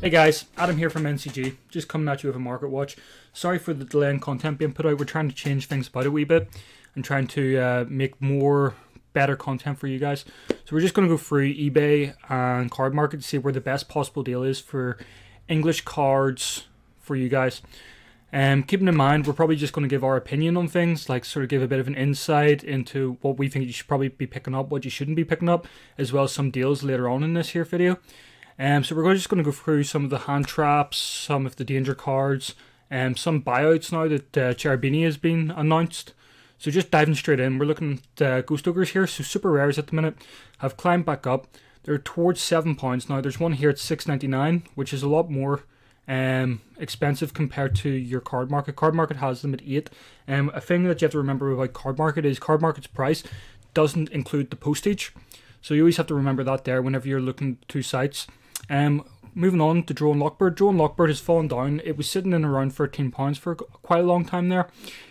Hey guys, Adam here from NCG, just coming at you with a market watch. Sorry for the delay in content being put out. We're trying to change things about a wee bit and trying to make better content for you guys. So we're just going to go through eBay and card market to see where the best possible deal is for English cards for you guys. Keeping in mind, we're probably just going to give our opinion on things, like sort of give a bit of an insight into what we think you should probably be picking up, what you shouldn't be picking up, as well as some deals later on in this here video. So we're just going to go through some of the hand traps, some of the danger cards, and some buyouts now that Cherubini has been announced. So just diving straight in, we're looking at Ghost Ogres here. So super rares at the minute have climbed back up. They're towards £7 now. There's one here at $6.99, which is a lot more expensive compared to your card market. Card market has them at $8. A thing that you have to remember about card market is card market's price doesn't include the postage. So you always have to remember that there whenever you're looking at two sites. Moving on to Drone Lockbird. Drone Lockbird has fallen down. It was sitting in around £13 for quite a long time there.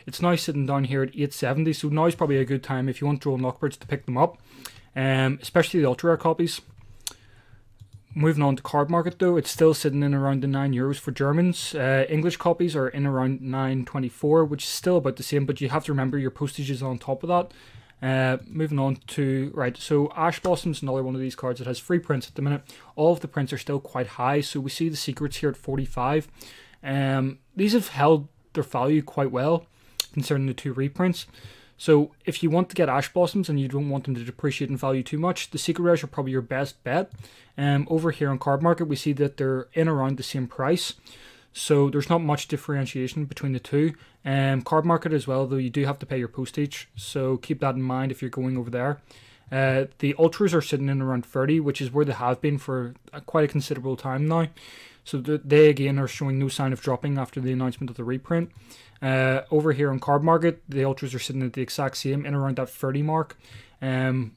It's now sitting down here at $8.70, so now is probably a good time if you want Drone Lockbirds to pick them up, especially the ultra rare copies. Moving on to card market though, it's still sitting in around the €9 for Germans. English copies are in around $9.24, which is still about the same, but you have to remember your postage is on top of that. Moving on to, right, so Ash Blossom's another one of these cards that has free prints at the minute. All of the prints are still quite high, so we see the secrets here at 45. These have held their value quite well, concerning the two reprints. So if you want to get Ash Blossoms and you don't want them to depreciate in value too much, the secret rares are probably your best bet. Over here on card market, we see that they're in around the same price. So there's not much differentiation between the two. Card market as well, though you do have to pay your postage, so keep that in mind if you're going over there. The ultras are sitting in around 30, which is where they have been for quite a considerable time now. So they again are showing no sign of dropping after the announcement of the reprint. Over here on card market, the ultras are sitting at the exact same, in around that 30 mark. So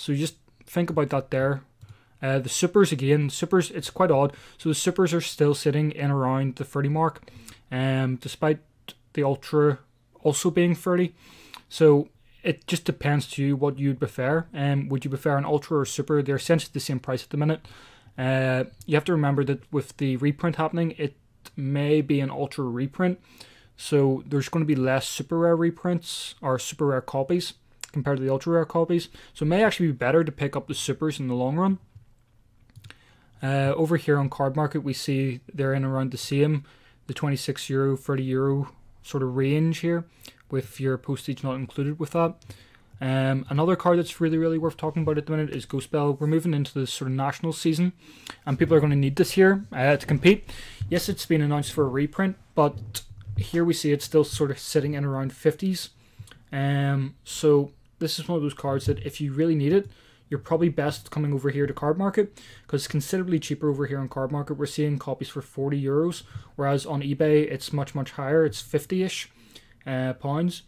you just think about that there. The supers again, it's quite odd. So the supers are still sitting in around the 30 mark, despite the ultra also being 30. So it just depends to you what you'd prefer. Would you prefer an ultra or super? They're essentially the same price at the minute. You have to remember that with the reprint happening, it may be an ultra reprint. So there's going to be less super rare reprints or super rare copies compared to the ultra rare copies. So it may actually be better to pick up the supers in the long run. Over here on card market, we see they're in around the same, the €26, €30 sort of range here, with your postage not included with that. Another card that's really worth talking about at the minute is Ghost Bell. We're moving into the sort of national season, and people are going to need this here to compete. Yes, it's been announced for a reprint, but here we see it's still sort of sitting in around 50s. So this is one of those cards that if you really need it, you're probably best coming over here to card market, because it's considerably cheaper over here on card market. We're seeing copies for €40, whereas on eBay it's much higher. It's 50-ish pounds.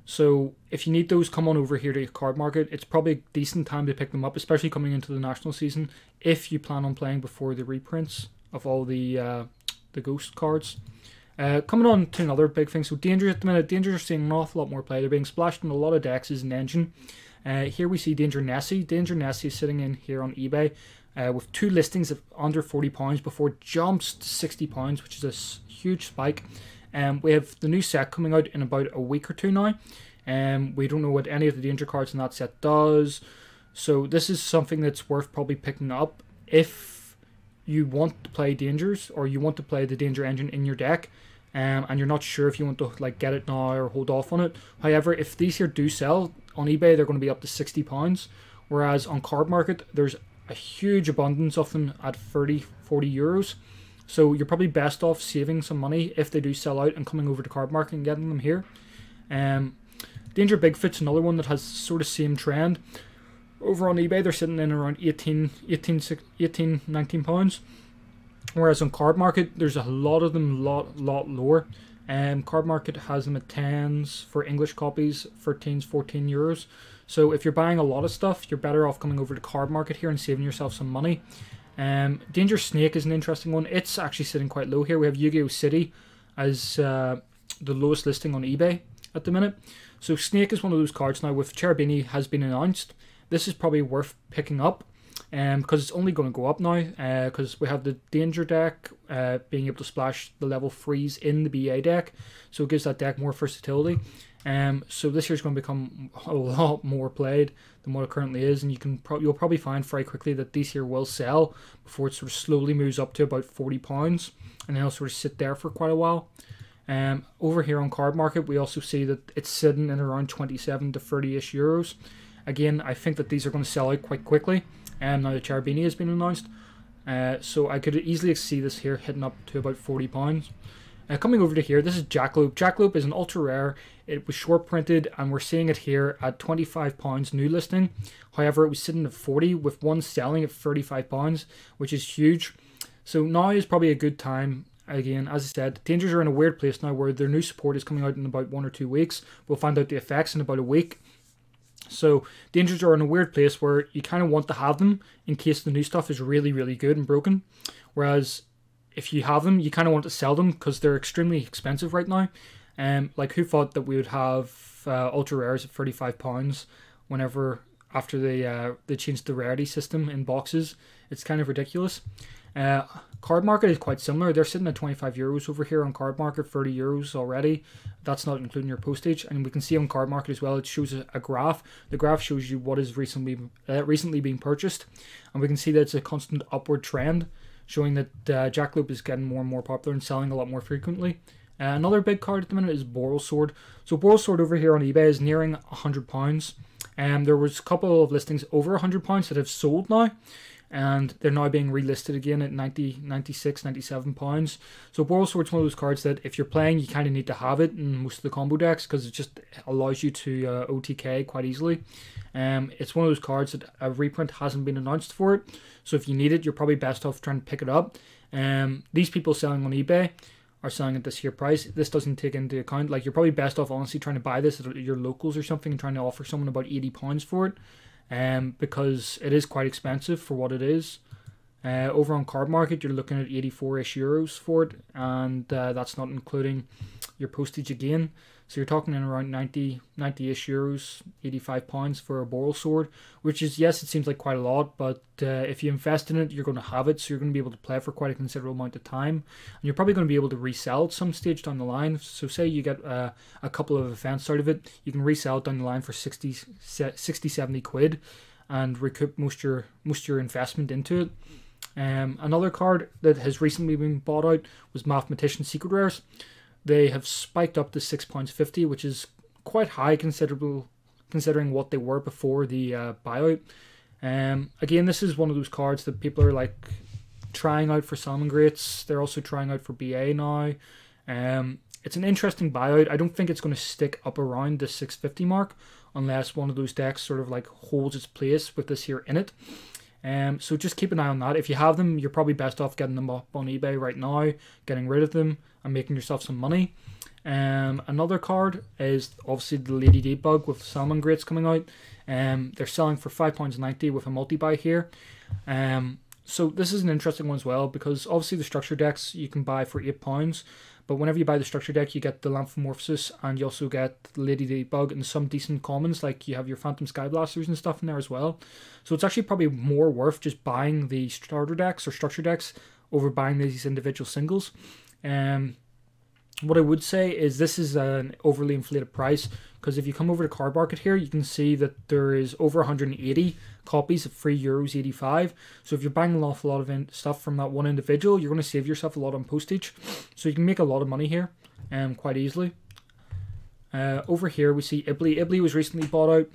So if you need those, come on over here to card market. It's probably a decent time to pick them up, especially coming into the national season, if you plan on playing before the reprints of all the ghost cards. Coming on to another big thing, so Dangers at the minute. Dangers are seeing an awful lot more play. They're being splashed in a lot of decks as an engine. Here we see Danger Nessie. Danger Nessie is sitting in here on eBay with two listings of under £40 before it jumps to £60, which is a huge spike. We have the new set coming out in about a week or two now. We don't know what any of the Danger cards in that set does. So this is something that's worth probably picking up if you want to play Dangers, or you want to play the Danger engine in your deck. And you're not sure if you want to like get it now or hold off on it. However, if these here do sell on eBay, they're going to be up to £60, whereas on card market there's a huge abundance of them at €30–40. So you're probably best off saving some money if they do sell out and coming over to card market and getting them here. Danger Bigfoot's another one that has sort of same trend. Over on eBay they're sitting in around £18–19. Whereas on card market, there's a lot of them, lot lower. Card market has them at 10s for English copies, 13s, €14. So if you're buying a lot of stuff, you're better off coming over to card market here and saving yourself some money. Danger Snake is an interesting one. It's actually sitting quite low here. We have Yugioh City as the lowest listing on eBay at the minute. So Snake is one of those cards now with Cherubini has been announced. This is probably worth picking up. because it's only going to go up now, because we have the danger deck being able to splash the level 3s in the BA deck, so it gives that deck more versatility. So this year's going to become a lot more played than what it currently is, and you'll probably find very quickly that these here will sell before it sort of slowly moves up to about £40, and then it'll sort of sit there for quite a while. Over here on Card Market, we also see that it's sitting in around 27 to 30-ish euros. Again, I think that these are going to sell out quite quickly. Now the Cherubini has been announced, so I could easily see this here hitting up to about £40. Coming over to here, this is Jackalope. Jackalope is an ultra rare. It was short printed, and we're seeing it here at £25 new listing. However, it was sitting at 40 with one selling at £35, which is huge. So now is probably a good time. Again, as I said, Dangers are in a weird place now where their new support is coming out in about 1 or 2 weeks. We'll find out the effects in about a week. So Dangers are in a weird place where you kind of want to have them in case the new stuff is really, really good and broken. Whereas if you have them, you kind of want to sell them because they're extremely expensive right now. Like, who thought that we would have ultra rares at £35 whenever after they changed the rarity system in boxes? It's kind of ridiculous. Card Market is quite similar. They're sitting at €25 over here on Card Market, €30 already. That's not including your postage. And we can see on Card Market as well, it shows a graph. The graph shows you what is recently being purchased, and we can see that it's a constant upward trend, showing that Jackalope is getting more and more popular and selling a lot more frequently. Another big card at the minute is Boral Sword. So Boral Sword over here on eBay is nearing £100. There was a couple of listings over £100 that have sold now, and they're now being relisted again at £90, £96, £97. So Boral Sword's one of those cards that if you're playing, you kind of need to have it in most of the combo decks because it just allows you to OTK quite easily. It's one of those cards that a reprint hasn't been announced for it, so if you need it, you're probably best off trying to pick it up. These people selling on eBay are selling at this here price. This doesn't take into account, like, you're probably best off honestly trying to buy this at your locals or something and trying to offer someone about £80 for it, because it is quite expensive for what it is. Over on Card Market, you're looking at 84-ish euros for it, and that's not including your postage again. So you're talking in around 90-ish euros, £85 for a Boral Sword, which is, yes, it seems like quite a lot, but if you invest in it, you're going to have it, so you're going to be able to play for quite a considerable amount of time, and you're probably going to be able to resell at some stage down the line. So say you get a couple of events out of it, you can resell it down the line for 60, 70 quid and recoup most of your investment into it. Another card that has recently been bought out was Mathematician Secret Rares. They have spiked up to £6.50, which is quite high considering what they were before the buyout. Again, this is one of those cards that people are like trying out for Salmon Greats. They're also trying out for BA now. It's an interesting buyout. I don't think it's going to stick up around the 650 mark unless one of those decks sort of like holds its place with this here in it. So just keep an eye on that. If you have them, you're probably best off getting them up on eBay right now, getting rid of them, and making yourself some money. Another card is obviously the Lady Debug with Salmon Greats coming out. They're selling for £5.90 with a multi-buy here. So this is an interesting one as well, because obviously the structure decks you can buy for £8, but whenever you buy the structure deck, you get the Lamphomorphosis, and you also get the Lady Debug and some decent commons, like you have your Phantom Skyblasters and stuff in there as well. So it's actually probably more worth just buying the starter decks or structure decks over buying these individual singles. What I would say is this is an overly inflated price, because if you come over to Card Market here, you can see that there is over 180 copies at €3.85. So if you're buying an awful lot of stuff from that one individual, you're going to save yourself a lot on postage. So you can make a lot of money here quite easily. Over here we see Ibley. Ibley was recently bought out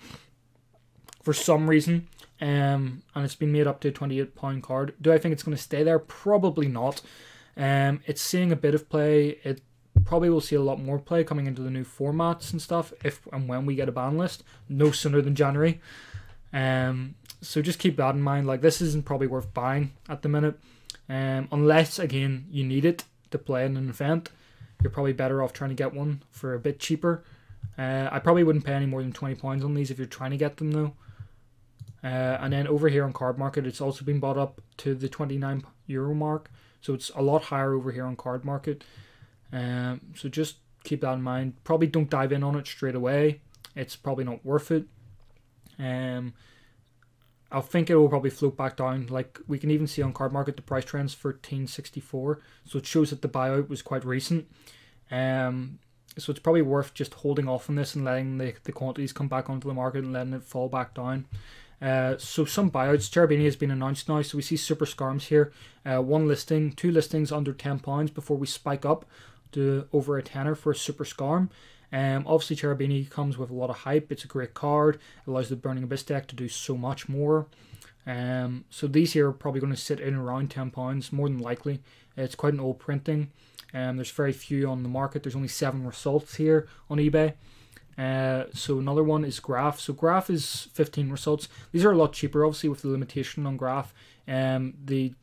for some reason, and it's been made up to a £28 card. Do I think it's going to stay there? Probably not. It's seeing a bit of play. It probably will see a lot more play coming into the new formats and stuff if and when we get a ban list, no sooner than January. So just keep that in mind. Like, this isn't probably worth buying at the minute, unless again you need it to play in an event. You're probably better off trying to get one for a bit cheaper. I probably wouldn't pay any more than £20 on these if you're trying to get them though. And then over here on Card Market, it's also been bought up to the €29 mark, so it's a lot higher over here on Card Market. So just keep that in mind. Probably don't dive in on it straight away. It's probably not worth it. I think it will probably float back down. Like we can even see on Card Market the price trends for 1364, so it shows that the buyout was quite recent. So it's probably worth just holding off on this and letting the quantities come back onto the market and letting it fall back down. So some buyouts. Cherubini has been announced now, so we see Super Scarms here. One listing, 2 listings under £10 before we spike up to over a tenner for a Super Scarm. Obviously Cherubini comes with a lot of hype. It's a great card. It allows the Burning Abyss deck to do so much more. So these here are probably going to sit in around £10 more than likely. It's quite an old printing. There's very few on the market. There's only 7 results here on eBay. So another one is Graph. So Graph is 15 results. These are a lot cheaper, obviously, with the limitation on Graph. The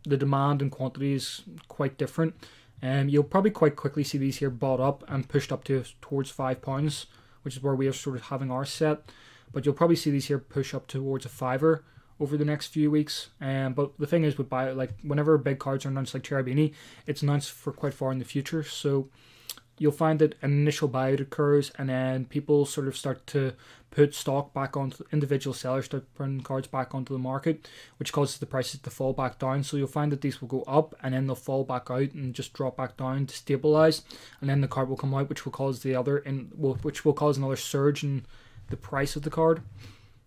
demand and quantity is quite different. You'll probably quite quickly see these here bought up and pushed up towards £5, which is where we are sort of having our set. But you'll probably see these here push up towards a £5 over the next few weeks. But the thing is with whenever big cards are announced like Cherubini, it's announced for quite far in the future. So you'll find that an initial buyout occurs, and then people sort of start to put stock back onto individual sellers, start putting cards back onto the market, which causes the prices to fall back down. So you'll find that these will go up and then they'll fall back out and just drop back down to stabilize, and then the card will come out, which will cause which will cause another surge in the price of the card.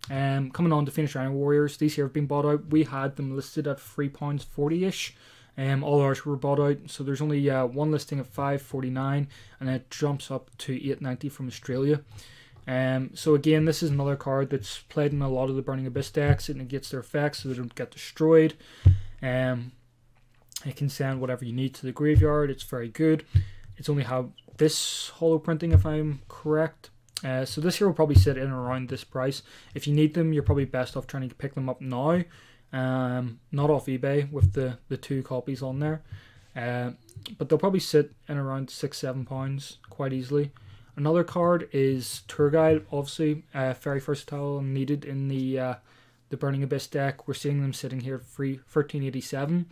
Coming on to Phoenix Rhino Warriors, these here have been bought out. We had them listed at £3.40-ish. All ours were bought out, so there's only one listing at $5.49, and it jumps up to $8.90 from Australia. So again, this is another card that's played in a lot of the Burning Abyss decks. It negates their effects so they don't get destroyed. It can send whatever you need to the graveyard. It's very good. It's only have this holo printing, if I'm correct. So this here will probably sit in around this price. If you need them, you're probably best off trying to pick them up now. Not off eBay with the 2 copies on there. But they'll probably sit in around £6-7 quite easily. Another card is Tour Guide, obviously very versatile and needed in the Burning Abyss deck. We're seeing them sitting here at $13.87.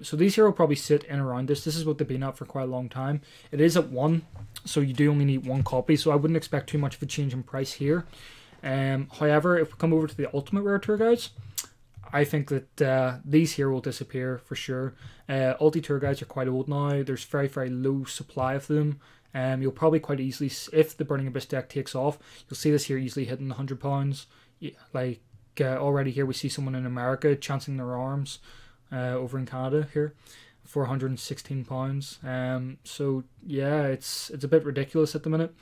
So these here will probably sit in around this. This is what they've been at for quite a long time. It is at 1, so you do only need 1 copy, so I wouldn't expect too much of a change in price here. However, if we come over to the Ultimate Rare Tour Guides, I think that these here will disappear for sure. Ulti Tour Guides are quite old now. There's very, very low supply of them. You'll probably quite easily, if the Burning Abyss deck takes off, you'll see this here easily hitting £100. Like already here we see someone in America chancing their arms over in Canada here for £116. So yeah, it's a bit ridiculous at the minute.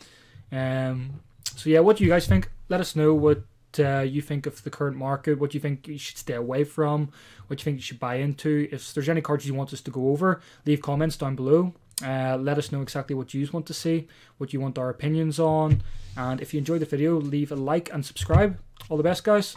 So yeah, what do you guys think? Let us know what you think of the current market, what you think you should stay away from, what you think you should buy into. If there's any cards you want us to go over, leave comments down below. Let us know exactly what you want to see, what you want our opinions on, and if you enjoyed the video, leave a like and subscribe. All the best, guys.